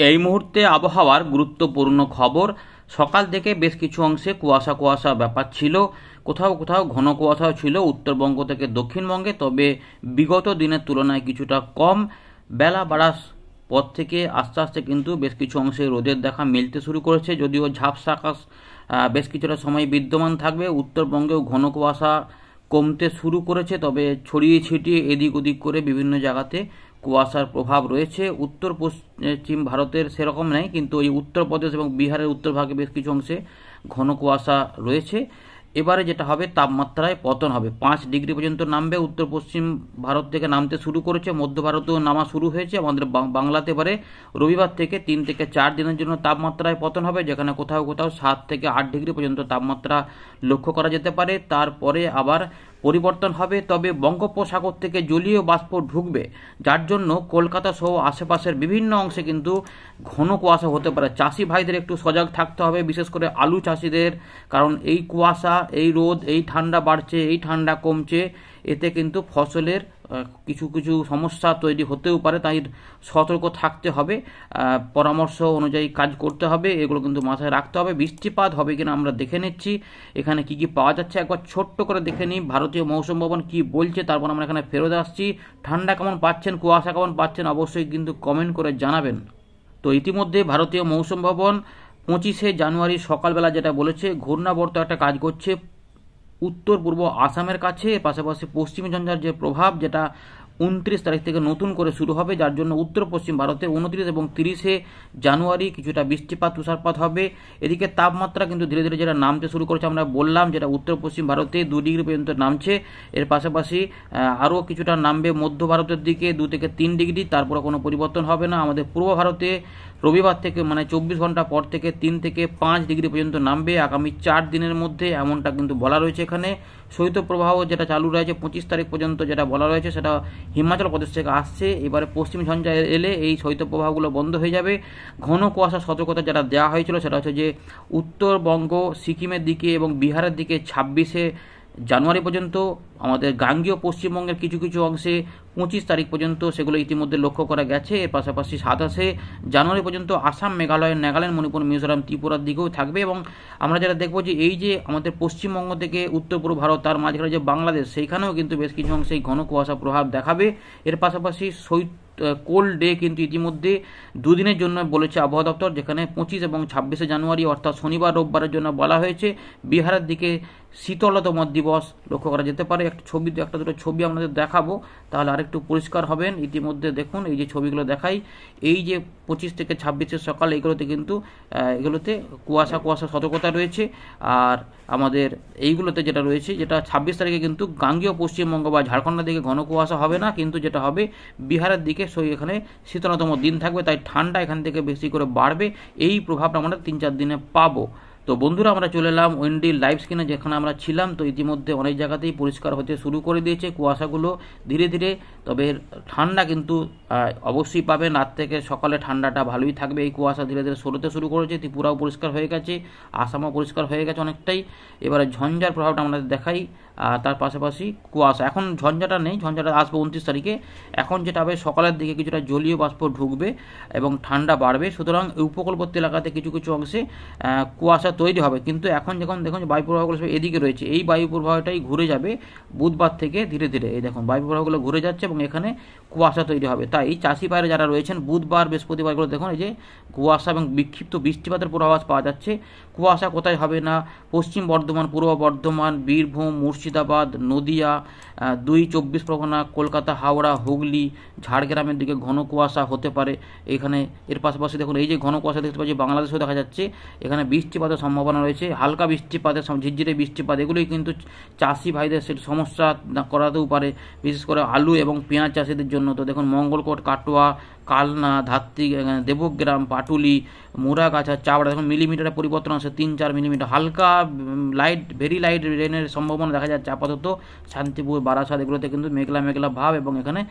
এই মুহূর্তে আবহাওয়ার গুরুত্বপূর্ণ খবর। সকাল থেকে বেশ কিছু অংশে কুয়াশা কুয়াশা ব্যাপার ছিল, কোথাও কোথাও ঘন কুয়াশাও ছিল উত্তরবঙ্গ থেকে দক্ষিণবঙ্গে, তবে বিগত দিনের তুলনায় কিছুটা কম। বেলা বাড়ার পর থেকে আস্তে আস্তে কিন্তু বেশ কিছু অংশে রোদের দেখা মিলতে শুরু করেছে, যদিও ঝাপসা আকাশ বেশ কিছুটা সময় বিদ্যমান থাকবে। উত্তরবঙ্গেও ঘন কুয়াশা কমতে শুরু করেছে, তবে ছড়িয়ে ছিটিয়ে এদিক ওদিক করে বিভিন্ন জায়গাতে কুয়াশার প্রভাব রয়েছে। উত্তর পশ্চিম ভারতের সেরকম নেই, কিন্তু এই উত্তরপ্রদেশ এবং বিহারের উত্তরভাগে বেশ কিছু অংশে ঘন কুয়াশা রয়েছে। এবারে যেটা হবে, তাপমাত্রায় পতন হবে, 5 ডিগ্রি পর্যন্ত নামবে। উত্তর পশ্চিম ভারত থেকে নামতে শুরু করেছে, মধ্য ভারতেও নামা শুরু হয়েছে। আমাদের বাংলাতে এবারে রবিবার থেকে 3 থেকে 4 দিনের জন্য তাপমাত্রায় পতন হবে, যেখানে কোথাও কোথাও 7 থেকে 8 ডিগ্রি পর্যন্ত তাপমাত্রা লক্ষ্য করা যেতে পারে। তারপরে আবার পরিবর্তন হবে, তবে বঙ্গোপসাগর থেকে জলীয় বাষ্প ঢুকবে, যার জন্য কলকাতা সহ আশেপাশের বিভিন্ন অংশে কিন্তু ঘন কুয়াশা হতে পারে। চাষি ভাইদের একটু সজাগ থাকতে হবে, বিশেষ করে আলু চাষিদের, কারণ এই কুয়াশা, এই রোদ, এই ঠান্ডা বাড়ছে, এই ঠান্ডা কমছে, এতে কিন্তু ফসলের কিছু কিছু সমস্যা তৈরি হতেও পারে, তাই সতর্ক থাকতে হবে, পরামর্শ অনুযায়ী কাজ করতে হবে, এগুলো কিন্তু মাথায় রাখতে হবে। বৃষ্টিপাত হবে কিনা আমরা দেখে নিচ্ছি, এখানে কি কি পাওয়া যাচ্ছে একবার ছোট্ট করে দেখে নিই। ভারতীয় মৌসুম ভবন কি বলছে, তারপর আমরা এখানে ফেরত আসছি। ঠান্ডা কেমন পাচ্ছেন, কুয়াশা কেমন পাচ্ছেন, অবশ্যই কিন্তু কমেন্ট করে জানাবেন। তো ইতিমধ্যে ভারতীয় মৌসুম ভবন 25শে জানুয়ারি সকালবেলা যেটা বলেছে, ঘূর্ণাবর্ত একটা কাজ করছে উত্তর পূর্ব আসামের কাছে, পাশাপাশি পশ্চিমী ঝঞ্ঝার যে প্রভাব, যেটা 29 তারিখ থেকে নতুন করে শুরু হবে, যার জন্য উত্তর পশ্চিম ভারতে 29 এবং 30শে জানুয়ারি কিছুটা বৃষ্টিপাত তুষারপাত হবে। এদিকে তাপমাত্রা কিন্তু ধীরে ধীরে যেটা নামতে শুরু করেছে, আমরা বললাম, যেটা উত্তর পশ্চিম ভারতে 2 ডিগ্রি পর্যন্ত নামছে। এর পাশাপাশি আরও কিছুটা নামবে মধ্য ভারতের দিকে 2 থেকে 3 ডিগ্রি, তারপরে কোনো পরিবর্তন হবে না। আমাদের পূর্ব ভারতে রবিবার থেকে মানে 24 ঘন্টা পর থেকে 3 থেকে 5 ডিগ্রি পর্যন্ত নামবে আগামী 4 দিনের মধ্যে, এমনটা কিন্তু বলা রয়েছে এখানে। শৈত্যপ্রবাহ যেটা চালু রয়েছে 25 তারিখ পর্যন্ত, যেটা বলা রয়েছে সেটা হিমাচল প্রদেশ থেকে আসছে। এবারে পশ্চিম ঝঞ্ঝা এলে এই শৈত্যপ্রবাহগুলো বন্ধ হয়ে যাবে। ঘন কুয়াশা সতর্কতা যেটা দেওয়া হয়েছিল, সেটা হচ্ছে যে উত্তরবঙ্গ, সিকিমের দিকে এবং বিহারের দিকে 26শে জানুয়ারি পর্যন্ত, আমাদের গাঙ্গেয় পশ্চিমবঙ্গের কিছু কিছু অংশে 25 তারিখ পর্যন্ত, সেগুলো ইতিমধ্যে লক্ষ্য করা গেছে। এর পাশাপাশি 27শে জানুয়ারি পর্যন্ত আসাম, মেঘালয়, নাগাল্যান্ড, মণিপুর, মিজোরাম, ত্রিপুরার দিকেও থাকবে। এবং আমরা যেটা দেখবো যে এই যে আমাদের পশ্চিমবঙ্গ থেকে উত্তর পূর্ব ভারত, তার মাঝখানে যে বাংলাদেশ, সেইখানেও কিন্তু বেশ কিছু অংশে ঘন কুয়াশা প্রভাব দেখাবে। এর পাশাপাশি কোল্ড ডে কিন্তু ইতিমধ্যে 2 দিনের জন্য বলেছে আবহাওয়া দপ্তর, যেখানে 25 এবং 26শে জানুয়ারি অর্থাৎ শনিবার রোববারের জন্য বলা হয়েছে। বিহারের দিকে শীতলতম দিবস লক্ষ্য করা যেতে পারে। একটা দুটো ছবি আপনাদের দেখাবো, তাহলে আরেকটু পরিষ্কার হবেন। ইতিমধ্যে দেখুন এই যে ছবিগুলো দেখাই, এই যে 25 থেকে 26শে সকাল, এইগুলোতে কিন্তু এগুলোতে কুয়াশা কুয়াশা সতর্কতা রয়েছে। আর আমাদের এইগুলোতে যেটা রয়েছে, যেটা 26 তারিখে কিন্তু গাঙ্গেয় পশ্চিমবঙ্গ বা ঝাড়খণ্ডের দিকে ঘন কুয়াশা হবে না, কিন্তু যেটা হবে বিহারের দিকে এখানে শীতলতম দিন থাকবে, তাই ঠান্ডা এখান থেকে বেশি করে বাড়বে। এই প্রভাবটা আমরা 3-4 দিনে পাবো। তো বন্ধুরা, আমরা চলে এলাম উইন্ডি লাইভ স্ক্রিনে, যেখানে আমরা ছিলাম। তো ইতিমধ্যে অনেক জায়গাতেই পরিষ্কার হতে শুরু করে দিয়েছে কুয়াশাগুলো ধীরে ধীরে, তবে ঠান্ডা কিন্তু অবশ্যই পাবেন। রাত থেকে সকালে ঠান্ডাটা ভালোই থাকবে। এই কুয়াশা ধীরে ধীরে সরতে শুরু করেছে, ত্রিপুরাও পরিষ্কার হয়ে গেছে, আসামও পরিষ্কার হয়ে গেছে অনেকটাই। এবারে ঝঞ্ঝার প্রভাবটা আমরা দেখাই, তার পাশাপাশি কুয়াশা, এখন ঝঞ্ঝাটা নেই, ঝঞ্ঝাটা আসবে 29 তারিখে। এখন যেটা হবে, সকালের দিকে কিছুটা জলীয় বাষ্প ঢুকবে এবং ঠান্ডা বাড়বে, সুতরাং উপকূলবর্তী এলাকাতে কিছু কিছু অংশে কুয়াশা তৈরি হবে। কিন্তু এখন যখন দেখুন বায়ু প্রবাহগুলো সব এদিকে রয়েছে, এই বায়ু প্রবাহটাই ঘুরে যাবে বুধবার থেকে ধীরে ধীরে। এই দেখুন বায়ু প্রবাহগুলো ঘুরে যাচ্ছে এবং এখানে কুয়াশা তৈরি হবে। তাই চাষি ভাইরা যারা রয়েছেন, বুধবার বৃহস্পতিবারগুলো দেখুন এই যে কুয়াশা এবং বিক্ষিপ্ত বৃষ্টিপাতের পূর্বাভাস পাওয়া যাচ্ছে। কুয়াশা কোথায় হবে না, পশ্চিম বর্ধমান, পূর্ব বর্ধমান, বীরভূম, মুর্শিদাবাদ, নদিয়া, 2 চব্বিশ পরগনা, কলকাতা, হাওড়া, হুগলি, ঝাড়গ্রামের দিকে ঘন কুয়াশা হতে পারে এখানে। এর পাশাপাশি দেখুন এই যে ঘন কুয়াশা দেখতে পাচ্ছি, বাংলাদেশেও দেখা যাচ্ছে, এখানে বৃষ্টিপাতের সম্ভাবনা রয়েছে, হালকা বৃষ্টিপাতের, ঝিরঝিরে বৃষ্টিপাত। এগুলোই কিন্তু চাষি ভাইদের সমস্যা করাতেও পারে, বিশেষ করে আলু এবং পেঁয়াজ চাষিদের জন্য। তো দেখুন মঙ্গলকোট, কাটোয়া, কালনা, ধাত্রী, দেবগ্রাম, পাটুলি, মুরাগাছা, চাবড়া, দেখুন মিলিমিটারে পরিবর্তন আছে, 3-4 মিলিমিটার। হালকা লাইট, ভেরি লাইট রেনের সম্ভাবনা দেখা যাচ্ছে আপাতত। শান্তিপুর, বারাসাত এগুলোতে কিন্তু মেঘলা মেঘলা ভাব এবং এখানে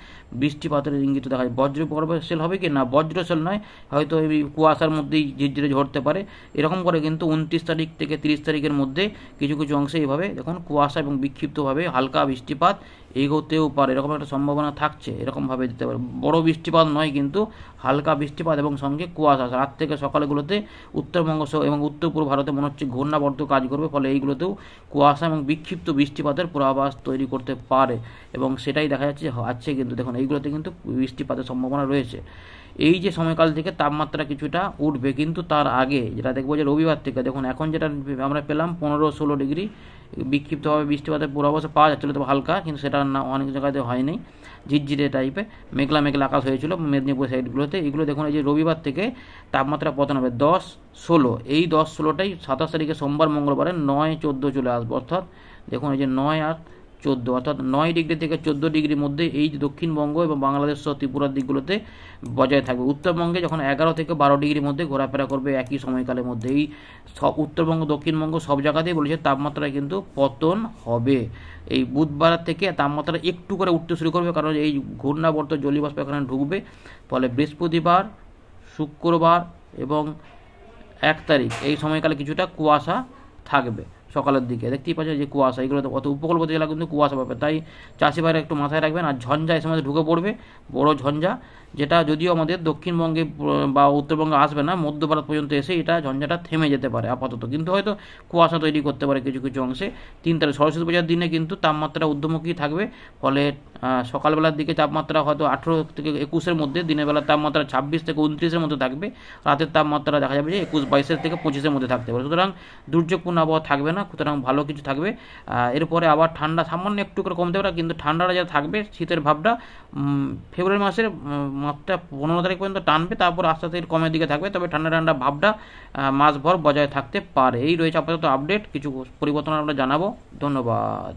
বৃষ্টিপাতের ইঙ্গিত দেখা যায়। বজ্রসেল হবে কি না, বজ্রসেল নয়, হয়তো এই কুয়াশার মধ্যেই ঝিরঝিরে ঝরতে পারে। এরকম করে কিন্তু 29 তারিখ থেকে 30 তারিখের মধ্যে কিছু কিছু অংশে এইভাবে দেখুন কুয়াশা এবং বিক্ষিপ্তভাবে হালকা বৃষ্টিপাত এগোতেও পারে, এরকম একটা সম্ভাবনা থাকছে, এরকমভাবে দিতে পারে। বড় বৃষ্টিপাত নয় কিন্তু হালকা বৃষ্টিপাত এবং সঙ্গে কুয়াশা রাত থেকে সকালগুলোতে উত্তরবঙ্গ এবং উত্তর পূর্ব ভারতে মনে হচ্ছে ঘূর্ণাবর্ত কাজ করবে, ফলে এইগুলোতেও কুয়াশা এবং বিক্ষিপ্ত বৃষ্টিপাতের পূর্বাভাস তৈরি করতে পারে এবং সেটাই দেখা যাচ্ছে আছে। কিন্তু দেখুন এইগুলোতে কিন্তু বৃষ্টিপাতের সম্ভাবনা রয়েছে। এই যে সময়কাল থেকে তাপমাত্রা কিছুটা উঠবে, কিন্তু তার আগে যেটা দেখবো যে রবিবার থেকে দেখুন এখন যেটা আমরা পেলাম 15-16 ডিগ্রি, বিক্ষিপ্তভাবে বৃষ্টিপাতের পূর্বাভাস পাওয়া যাচ্ছিলো, তবে হালকা, কিন্তু সেটা না অনেক জায়গাতে হয়নি, ঝিরঝিরে টাইপে মেঘলা মেঘলা আকাশ হয়েছিল মেদিনীপুর সাইডগুলোতে। এগুলো দেখুন এই যে রবিবার থেকে তাপমাত্রা পতন হবে 10-16, এই 10-16টাই 27 তারিখে সোমবার মঙ্গলবারে 9-14 চলে আসবে, অর্থাৎ দেখুন এই যে 9 আর 14, অর্থাৎ 9 ডিগ্রি থেকে 14 ডিগ্রির মধ্যে এই যে দক্ষিণবঙ্গ এবং বাংলাদেশ সহ ত্রিপুরার দিকগুলোতে বজায় থাকবে। উত্তরবঙ্গে যখন 11 থেকে 12 ডিগ্রির মধ্যে ঘোরাফেরা করবে একই সময়কালের মধ্যে। এই সব উত্তরবঙ্গ দক্ষিণবঙ্গ সব জায়গাতেই বলেছে তাপমাত্রায় কিন্তু পতন হবে। এই বুধবার থেকে তাপমাত্রা একটু করে উঠতে শুরু করবে, কারণ এই ঘূর্ণাবর্ত জলীয়বাষ্প এখানে ঢুকবে, ফলে বৃহস্পতিবার, শুক্রবার এবং 1 তারিখ এই সময়কালে কিছুটা কুয়াশা থাকবে। সকালের দিকে দেখতেই পাচ্ছেন যে কুয়াশা, এগুলো তো অত উপকূলবর্তী জেলা কিন্তু কুয়াশা পাবে, তাই চাষি ভাইরা একটু মাথায় রাখবেন। আর ঝঞ্ঝা এই সময় ঢুকে পড়বে, বড় ঝঞ্ঝা, যেটা যদিও আমাদের দক্ষিণবঙ্গে বা উত্তরবঙ্গে আসবে না, মধ্য ভারত পর্যন্ত এসে এটা ঝঞ্ঝাটা থেমে যেতে পারে আপাতত, কিন্তু হয়তো কুয়াশা তৈরি করতে পারে কিছু কিছু অংশে। 3 তারিখ সরস্বতী পূজার দিনে কিন্তু তাপমাত্রা ঊর্ধ্বমুখী থাকবে, ফলে সকালবেলার দিকে তাপমাত্রা হয়তো 18 থেকে 21-এর মধ্যে, দিনের বেলার তাপমাত্রা 26 থেকে 29-এর মধ্যে থাকবে, রাতের তাপমাত্রা দেখা যাবে যে 21-22 থেকে 25-এর মধ্যে থাকতে পারে। সুতরাং দুর্যোগপূর্ণ আবহাওয়া থাকবে না, সুতরাং ভালো কিছু থাকবে। এরপরে আবার ঠান্ডা সামান্য একটু করে কমতে পারে, কিন্তু ঠান্ডাটা যা থাকবে, শীতের ভাবটা ফেব্রুয়ারি মাসের মাত্রা 15 তারিখ পর্যন্ত টানবে, তারপর আস্তে আস্তে কমের দিকে থাকবে, তবে ঠান্ডা ঠান্ডা ভাবটা মাসভর বজায় থাকতে পারে। এই রয়েছে আপাতত আপডেট, কিছু পরিবর্তন আমরা জানাবো। ধন্যবাদ।